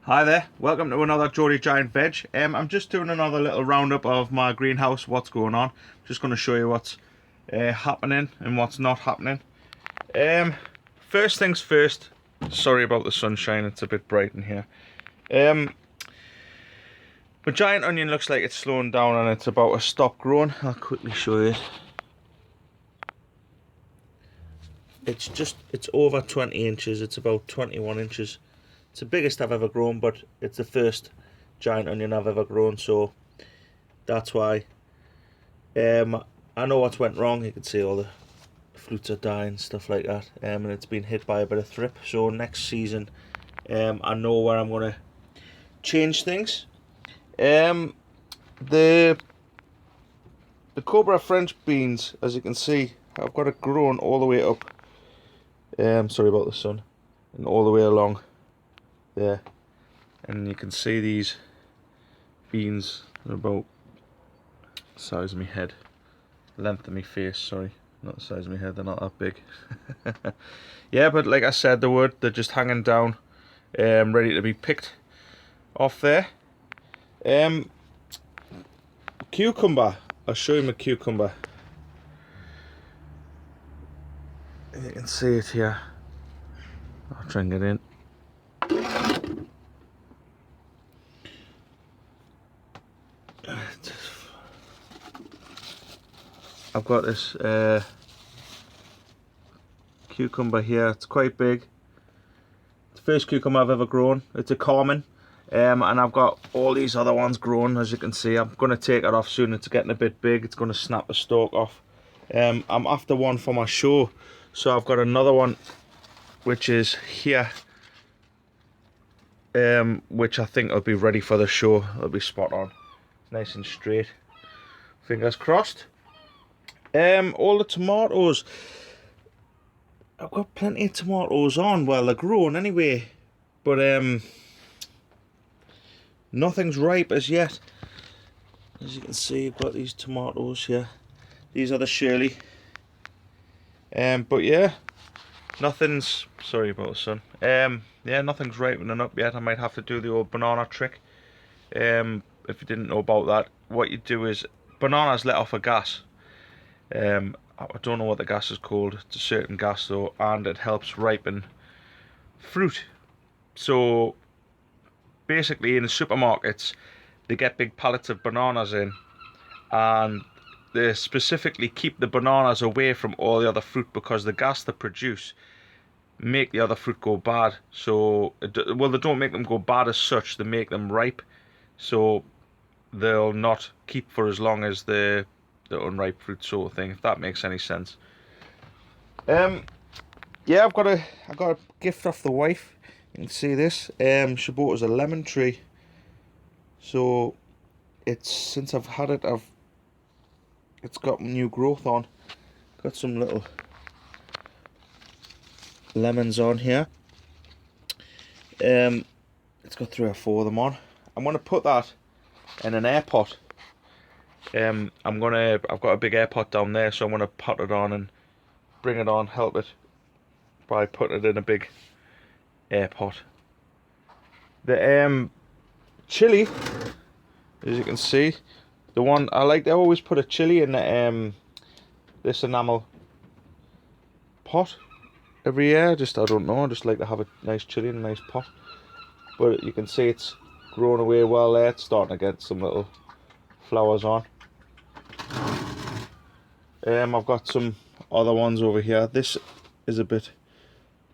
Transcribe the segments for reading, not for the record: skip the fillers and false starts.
Hi there, welcome to another Geordie Giant Veg. I'm just doing another little roundup of my greenhouse, what's going on. Just going to show you what's happening and what's not happening. First things first, sorry about the sunshine, it's a bit bright in here. My giant onion looks like it's slowing down and it's about to stop growing. I'll quickly show you. It's over 20 inches, it's about 21 inches. It's the biggest I've ever grown, but it's the first giant onion I've ever grown, so that's why. I know what's went wrong. You can see all the fruits are dying, stuff like that, and it's been hit by a bit of thrip. So next season, I know where I'm going to change things. The Cobra French beans, as you can see, I've got it grown all the way up. Sorry about the sun, and all the way along there, and you can see these beans are about the size of my head, length of my face, sorry, not the size of my head, they're not that big. Yeah, but like I said, they're just hanging down, ready to be picked off there. Cucumber, I'll show you my cucumber. You can see it here. I'll try and get in. I've got this cucumber here. It's quite big. It's the first cucumber I've ever grown. It's a common, and I've got all these other ones grown, as you can see. I'm going to take it off soon. It's getting a bit big. It's going to snap the stalk off. I'm after one for my show, so I've got another one which is here, which I think will be ready for the show. It'll be spot on, nice and straight. Fingers crossed. All the tomatoes, I've got plenty of tomatoes on. Well, they're growing anyway, but nothing's ripe as yet. As you can see, I've got these tomatoes here. These are the Shirley. But yeah, nothing's, sorry about the sun. Yeah, nothing's ripening up yet. I might have to do the old banana trick. If you didn't know about that, what you do is, bananas let off a gas. I don't know what the gas is called. It's a certain gas though, and it helps ripen fruit. So basically, in the supermarkets, they get big pallets of bananas in, and they specifically keep the bananas away from all the other fruit because the gas they produce make the other fruit go bad. So, well, they don't make them go bad as such. They make them ripe, so they'll not keep for as long as the unripe fruit, sort of thing, if that makes any sense. Yeah, I got a gift off the wife. You can see this. She bought us a lemon tree. So it's, since I've had it, it's got new growth on. Got some little lemons on here. It's got 3 or 4 of them on. I'm gonna put that in an air pot. I've got a big air pot down there, so I'm gonna pot it on and bring it on, help it by putting it in a big air pot. The chili, as you can see, the one I like, they always put a chili in the this enamel pot every year. I don't know, I just like to have a nice chili in a nice pot. But you can see it's growing away well there. It's starting to get some little flowers on. I've got some other ones over here. This is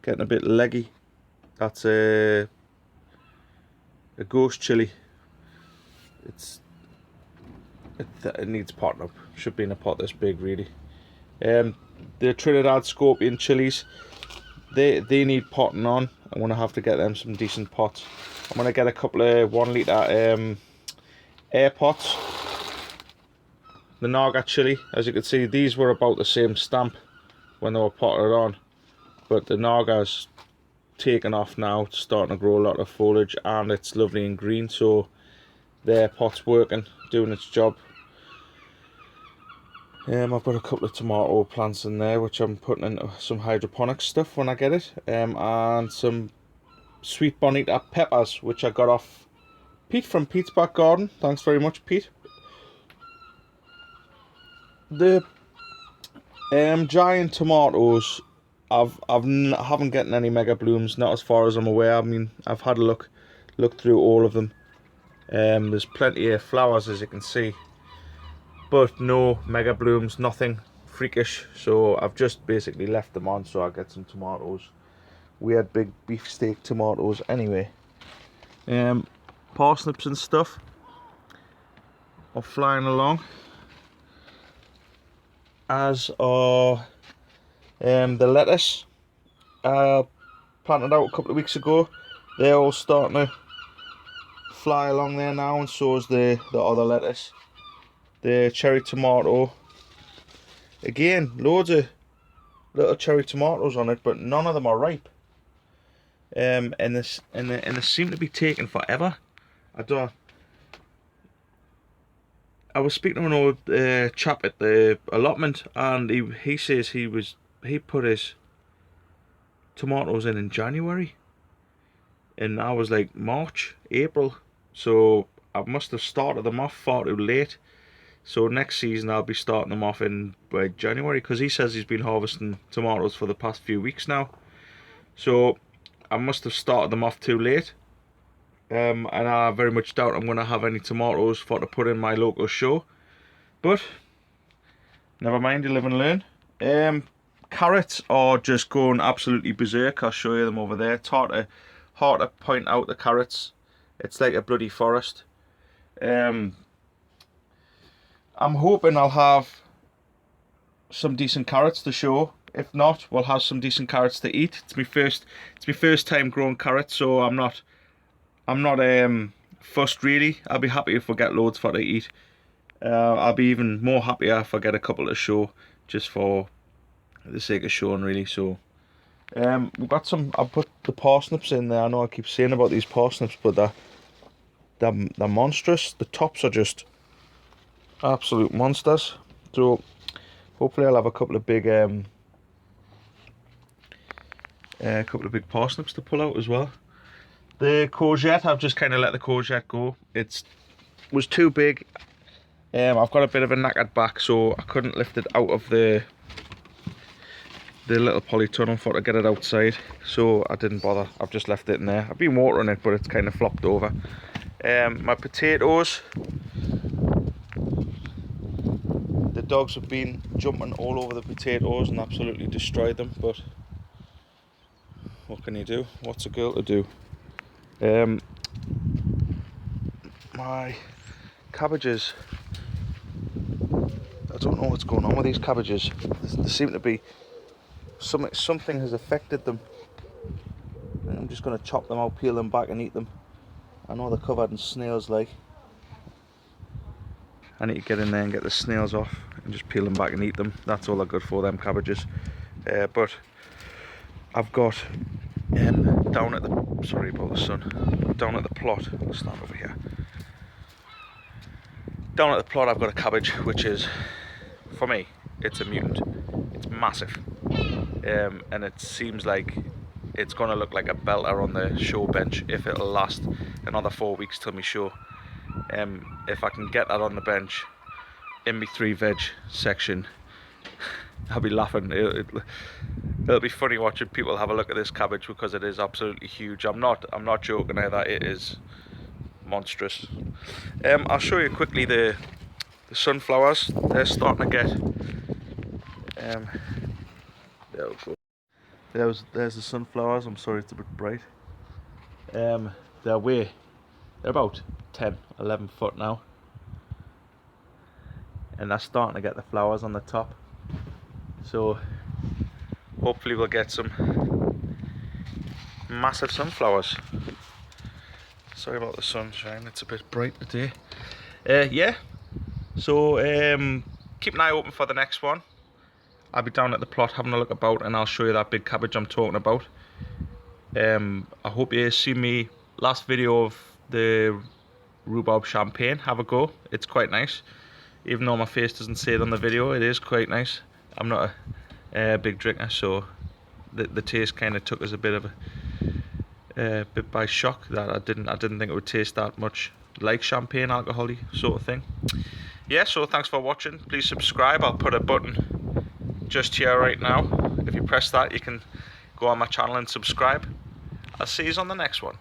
getting a bit leggy. That's a ghost chili. It needs potting up. Should be in a pot this big, really. The Trinidad Scorpion chilies, they need potting on. I'm gonna have to get them some decent pots. I'm gonna get a couple of 1 litre air pots. The Naga chili, as you can see, these were about the same stamp when they were potted on, but the Naga's taken off now. It's starting to grow a lot of foliage and it's lovely and green, so their pot's working, doing its job. I've got a couple of tomato plants in there which I'm putting into some hydroponic stuff when I get it, and some sweet bonita peppers, which I got off Pete from Pete's Back Garden. Thanks very much, Pete. The giant tomatoes, haven't gotten any mega blooms, not as far as I'm aware. I mean, I've had a look through all of them. There's plenty of flowers, as you can see, but no mega blooms, nothing freakish. So I've just basically left them on so I get some tomatoes. We had big beefsteak tomatoes anyway. Parsnips and stuff are flying along, as are the lettuce planted out a couple of weeks ago. They're all starting to fly along there now, and so is the other lettuce. The cherry tomato, again, loads of little cherry tomatoes on it, but none of them are ripe. And they seem to be taking forever. I was speaking to an old chap at the allotment, and he says he put his tomatoes in January, and I was like March, April, so I must have started them off far too late. So next season I'll be starting them off in January, because he says he's been harvesting tomatoes for the past few weeks now. So I must have started them off too late. And I very much doubt I'm going to have any tomatoes to put in my local show. But never mind, you live and learn. Carrots are just going absolutely berserk. I'll show you them over there. It's hard to point out the carrots. It's like a bloody forest. I'm hoping I'll have some decent carrots to show. If not, we'll have some decent carrots to eat. It's my first time growing carrots, so I'm not fussed really. I'll be happy if we get loads for to eat. I'll be even more happier if I get a couple to show, just for the sake of showing really. So we've got some. I put the parsnips in there. I know I keep saying about these parsnips, but they're monstrous. The tops are just absolute monsters. So hopefully I'll have a couple of big parsnips to pull out as well. The courgette, I've just kind of let the courgette go. It was too big. I've got a bit of a knackered back, so I couldn't lift it out of the little polytunnel for to get it outside. So I didn't bother. I've just left it in there. I've been watering it, but it's kind of flopped over. My potatoes, the dogs have been jumping all over the potatoes and absolutely destroyed them. But what can you do? What's a girl to do? My cabbages, I don't know what's going on with these cabbages. There seem to be something has affected them. I'm just going to chop them out, peel them back and eat them. I know they're covered in snails, like. I need to get in there and get the snails off and just peel them back and eat them. That's all they're good for, them cabbages. But I've got down at the, sorry about the sun, down at the plot, I'll stand over here. Down at the plot I've got a cabbage which is, for me, it's a mutant. It's massive. And it seems like it's going to look like a belter on the show bench if it'll last another 4 weeks till my show. If I can get that on the bench in my 3 veg section, I'll be laughing. It'll be funny watching people have a look at this cabbage, because it is absolutely huge. I'm not joking either. It is monstrous. I'll show you quickly the sunflowers. They're starting to get. There's the sunflowers. I'm sorry it's a bit bright. They're about 10, 11 foot now, and they're starting to get the flowers on the top. So hopefully we'll get some massive sunflowers. Sorry about the sunshine, it's a bit bright today. Yeah, so keep an eye open for the next one. I'll be down at the plot having a look about, and I'll show you that big cabbage I'm talking about. I hope you see me last video of the rhubarb champagne. Have a go, it's quite nice. Even though my face doesn't say it on the video, it is quite nice. I'm not a big drinker, so the taste kind of took us a bit of bit by shock that I didn't think it would taste that much like champagne alcohol-y sort of thing. Yeah, so thanks for watching. Please subscribe. I'll put a button just here right now. If you press that, you can go on my channel and subscribe. I'll see you on the next one.